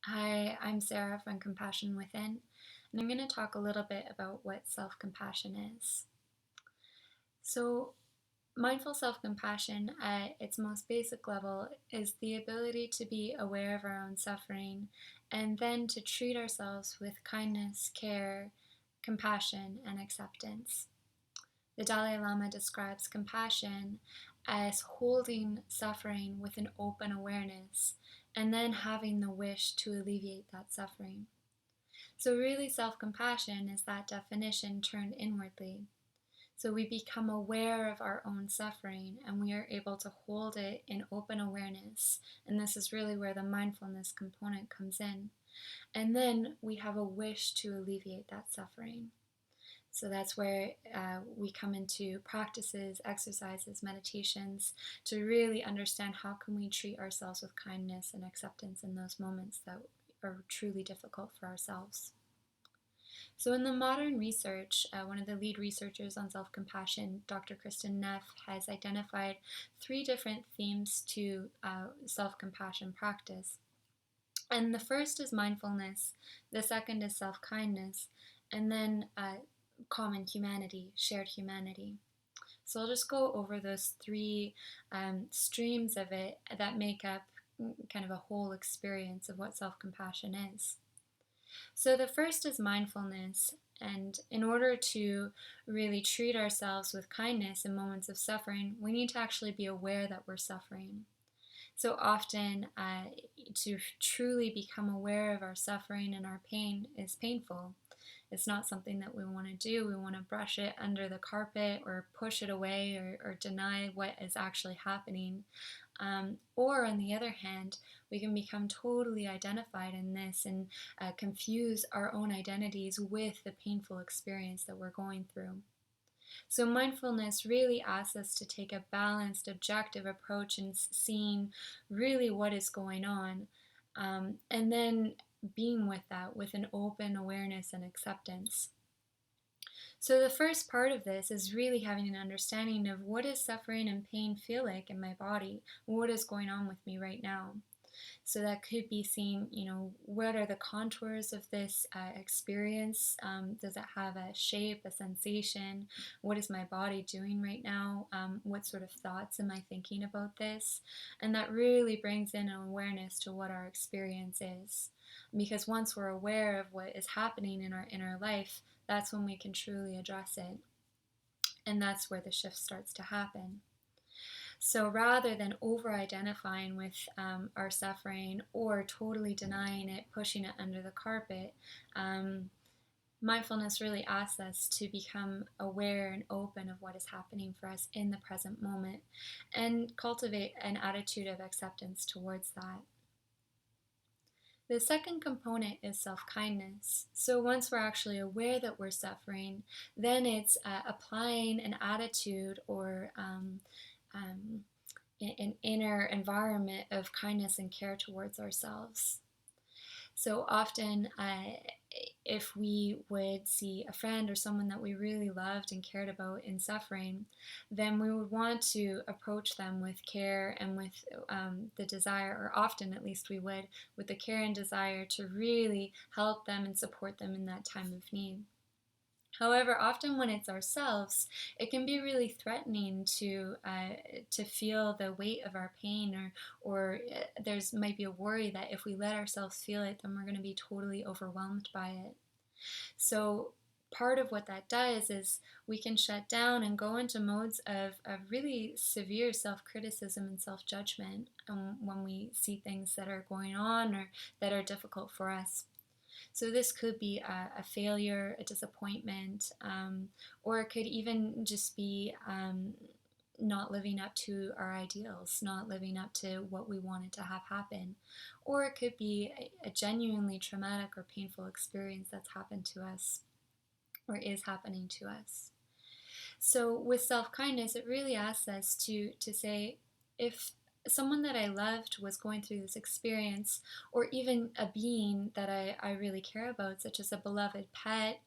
Hi, I'm Sarah from Compassion Within, and I'm going to talk a little bit about what self compassion is. So, mindful self compassion at its most basic level is the ability to be aware of our own suffering and then to treat ourselves with kindness, care, compassion, and acceptance. The Dalai Lama describes compassion as holding suffering with an open awareness and then having the wish to alleviate that suffering. So, really, self compassion is that definition turned inwardly. So, we become aware of our own suffering and we are able to hold it in open awareness. And this is really where the mindfulness component comes in. And then we have a wish to alleviate that suffering. So that's where we come into practices, exercises, meditations to really understand how can we treat ourselves with kindness and acceptance in those moments that are truly difficult for ourselves. So, in the modern research, one of the lead researchers on self compassion, Dr. Kristen Neff, has identified three different themes to self compassion practice. And the first is mindfulness, the second is self kindness, and then common humanity, shared humanity. So, I'll just go over those three streams of it that make up kind of a whole experience of what self compassion is. So the first is mindfulness. And in order to really treat ourselves with kindness in moments of suffering, we need to actually be aware that we're suffering. So often, to truly become aware of our suffering and our pain is painful. It's not something that we want to do. We want to brush it under the carpet or push it away or deny what is actually happening. Or, on the other hand, we can become totally identified in this and confuse our own identities with the painful experience that we're going through. So, mindfulness really asks us to take a balanced, objective approach in seeing really what is going on, and then being with that with an open awareness and acceptance. So, the first part of this is really having an understanding of what does suffering and pain feel like in my body? What is going on with me right now? So that could be seeing, what are the contours of this experience? Does it have a shape, a sensation? What is my body doing right now? What sort of thoughts am I thinking about this? And that really brings in an awareness to what our experience is. Because once we're aware of what is happening in our inner life, that's when we can truly address it. And that's where the shift starts to happen. So rather than over identifying with our suffering or totally denying it, pushing it under the carpet, mindfulness really asks us to become aware and open of what is happening for us in the present moment and cultivate an attitude of acceptance towards that. The second component is self kindness. So, once we're actually aware that we're suffering, then it's applying an attitude or um, an inner environment of kindness and care towards ourselves. So often, if we would see a friend or someone that we really loved and cared about in suffering, then we would want to approach them with care and with the desire, or often at least we would, with the care and desire to really help them and support them in that time of need. However, often when it's ourselves, it can be really threatening to feel the weight of our pain, or there's might be a worry that if we let ourselves feel it, then we're going to be totally overwhelmed by it. So part of what that does is we can shut down and go into modes of really severe self-criticism and self-judgment when we see things that are going on or that are difficult for us. So this could be a failure, a disappointment, or it could even just be not living up to our ideals, not living up to what we wanted to have happen. Or it could be a genuinely traumatic or painful experience that's happened to us or is happening to us. So with self-kindness, it really asks us to say, if someone that I loved was going through this experience, or even a being that I really care about, such as a beloved pet,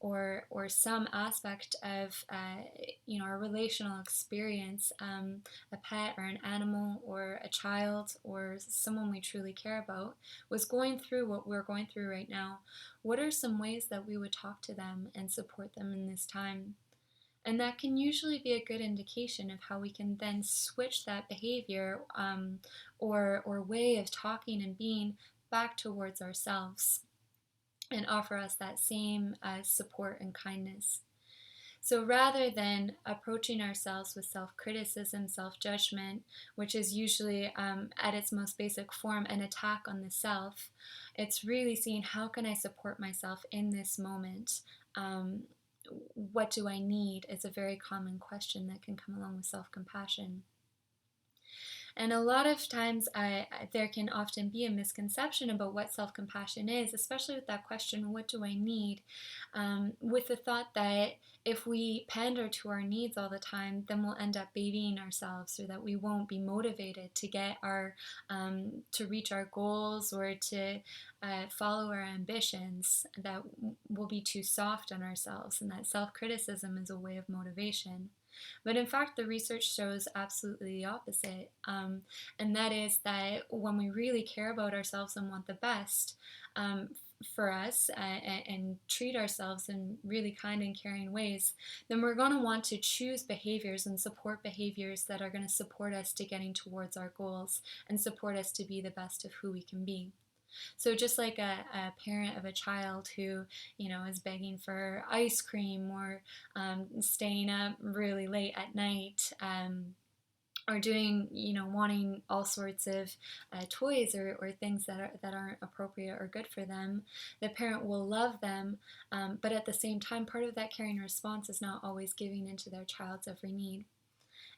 or some aspect of a relational experience, a pet or an animal or a child or someone we truly care about was going through what we're going through right now, what are some ways that we would talk to them and support them in this time? And that can usually be a good indication of how we can then switch that behavior, or way of talking and being back towards ourselves and offer us that same support and kindness. So rather than approaching ourselves with self criticism, self judgment, which is usually at its most basic form an attack on the self, it's really seeing how can I support myself in this moment. What do I need is a very common question that can come along with self compassion. And a lot of times, there can often be a misconception about what self compassion is, especially with that question, what do I need? With the thought that if we pander to our needs all the time, then we'll end up babying ourselves, or that we won't be motivated to get to reach our goals, or to follow our ambitions, that we'll be too soft on ourselves, and that self criticism is a way of motivation. But in fact, the research shows absolutely the opposite. And that is that when we really care about ourselves and want the best for us, and treat ourselves in really kind and caring ways, then we're going to want to choose behaviors and support behaviors that are going to support us to getting towards our goals and support us to be the best of who we can be. So just like a parent of a child who, is begging for ice cream, or staying up really late at night, or doing, wanting all sorts of toys, or things that aren't appropriate or good for them, the parent will love them, but at the same time, part of that caring response is not always giving into their child's every need.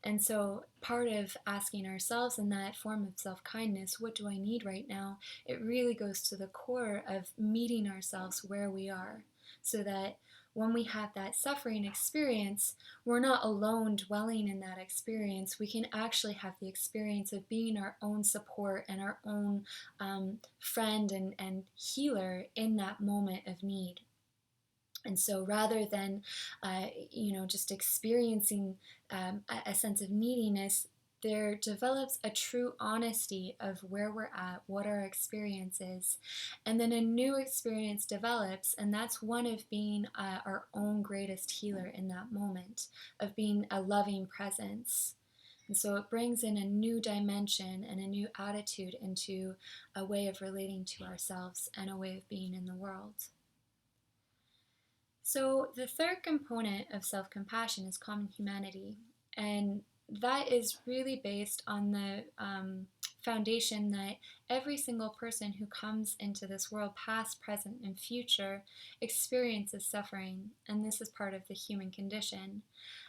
And so, part of asking ourselves in that form of self kindness, what do I need right now? It really goes to the core of meeting ourselves where we are, so that when we have that suffering experience, we're not alone dwelling in that experience. We can actually have the experience of being our own support and our own friend and healer in that moment of need. And so rather than, just experiencing a sense of neediness, there develops a true honesty of where we're at, what our experience is. And then a new experience develops, and that's one of being our own greatest healer in that moment, of being a loving presence. And so it brings in a new dimension and a new attitude into a way of relating to ourselves and a way of being in the world. So, the third component of self compassion is common humanity, and that is really based on the foundation that every single person who comes into this world, past, present, and future, experiences suffering, and this is part of the human condition.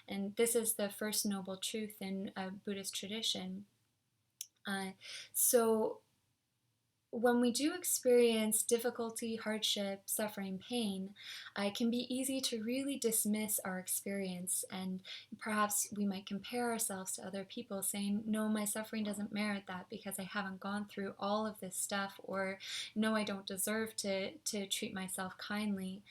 And this is the first noble truth in Buddhist tradition. So, when we do experience difficulty, hardship, suffering, pain, it can be easy to really dismiss our experience, and perhaps we might compare ourselves to other people, saying, no, my suffering doesn't merit that because I haven't gone through all of this stuff, or no, I don't deserve to treat myself kindly.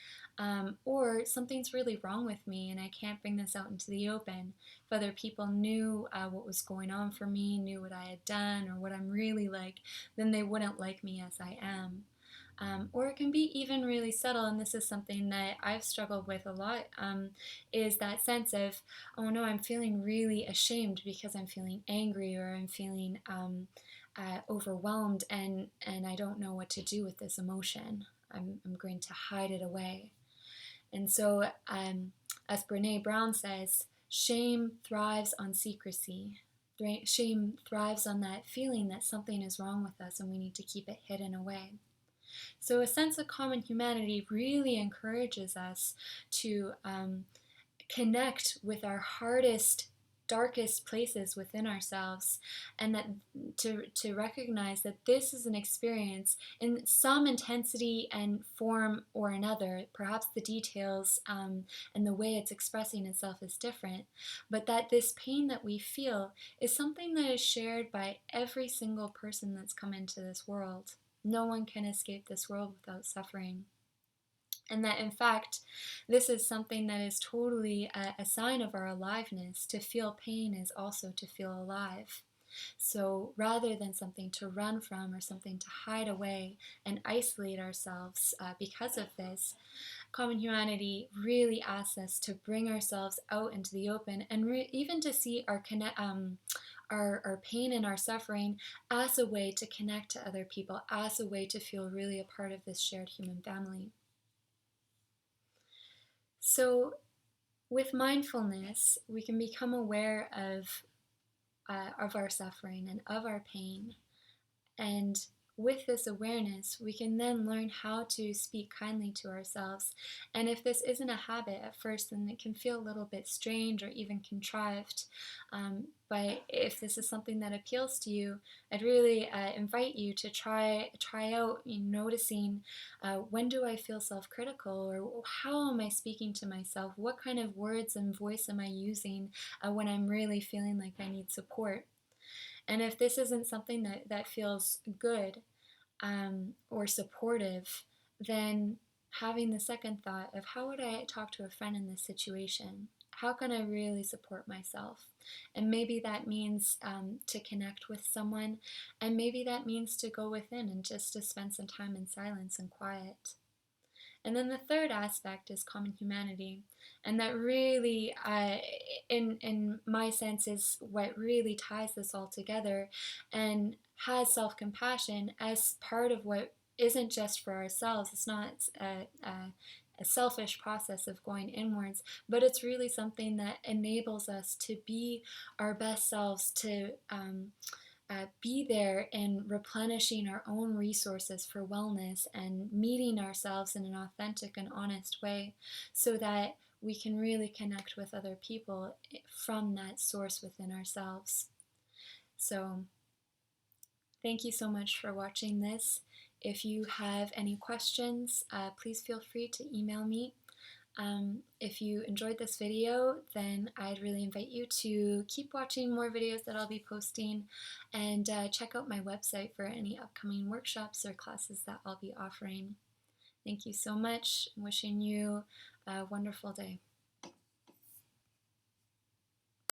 Or something's really wrong with me and I can't bring this out into the open. If other people knew what was going on for me, knew what I had done or what I'm really like, then they wouldn't like me as I am. Or it can be even really subtle, and this is something that I've struggled with a lot, is that sense of, oh no, I'm feeling really ashamed because I'm feeling angry, or I'm feeling overwhelmed, and I don't know what to do with this emotion. I'm going to hide it away. And so, as Brene Brown says, shame thrives on secrecy. Shame thrives on that feeling that something is wrong with us and we need to keep it hidden away. So a sense of common humanity really encourages us to connect with our hardest darkest places within ourselves, and that to recognize that this is an experience in some intensity and form or another. Perhaps the details and the way it's expressing itself is different, but that this pain that we feel is something that is shared by every single person that's come into this world. No one can escape this world without suffering. And that in fact, this is something that is totally a sign of our aliveness. To feel pain is also to feel alive. So rather than something to run from or something to hide away and isolate ourselves because of this, Common Humanity really asks us to bring ourselves out into the open and even to see our pain and our suffering as a way to connect to other people, as a way to feel really a part of this shared human family. So with mindfulness, we can become aware of our suffering and of our pain. And with this awareness, we can then learn how to speak kindly to ourselves. And if this isn't a habit at first, then it can feel a little bit strange or even contrived. But if this is something that appeals to you, I'd really invite you to try out noticing when do I feel self-critical, or how am I speaking to myself? What kind of words and voice am I using when I'm really feeling like I need support? And if this isn't something that feels good or supportive, then having the second thought of how would I talk to a friend in this situation? How can I really support myself? And maybe that means to connect with someone, and maybe that means to go within and just to spend some time in silence and quiet. And then the third aspect is common humanity, and that really, in my sense, is what really ties this all together, and has self-compassion as part of what isn't just for ourselves. It's not a selfish process of going inwards, but it's really something that enables us to be our best selves, to be there in replenishing our own resources for wellness and meeting ourselves in an authentic and honest way, so that we can really connect with other people from that source within ourselves. So thank you so much for watching this. If you have any questions, please feel free to email me. If you enjoyed this video, then I'd really invite you to keep watching more videos that I'll be posting, and check out my website for any upcoming workshops or classes that I'll be offering. Thank you so much. I'm wishing you a wonderful day.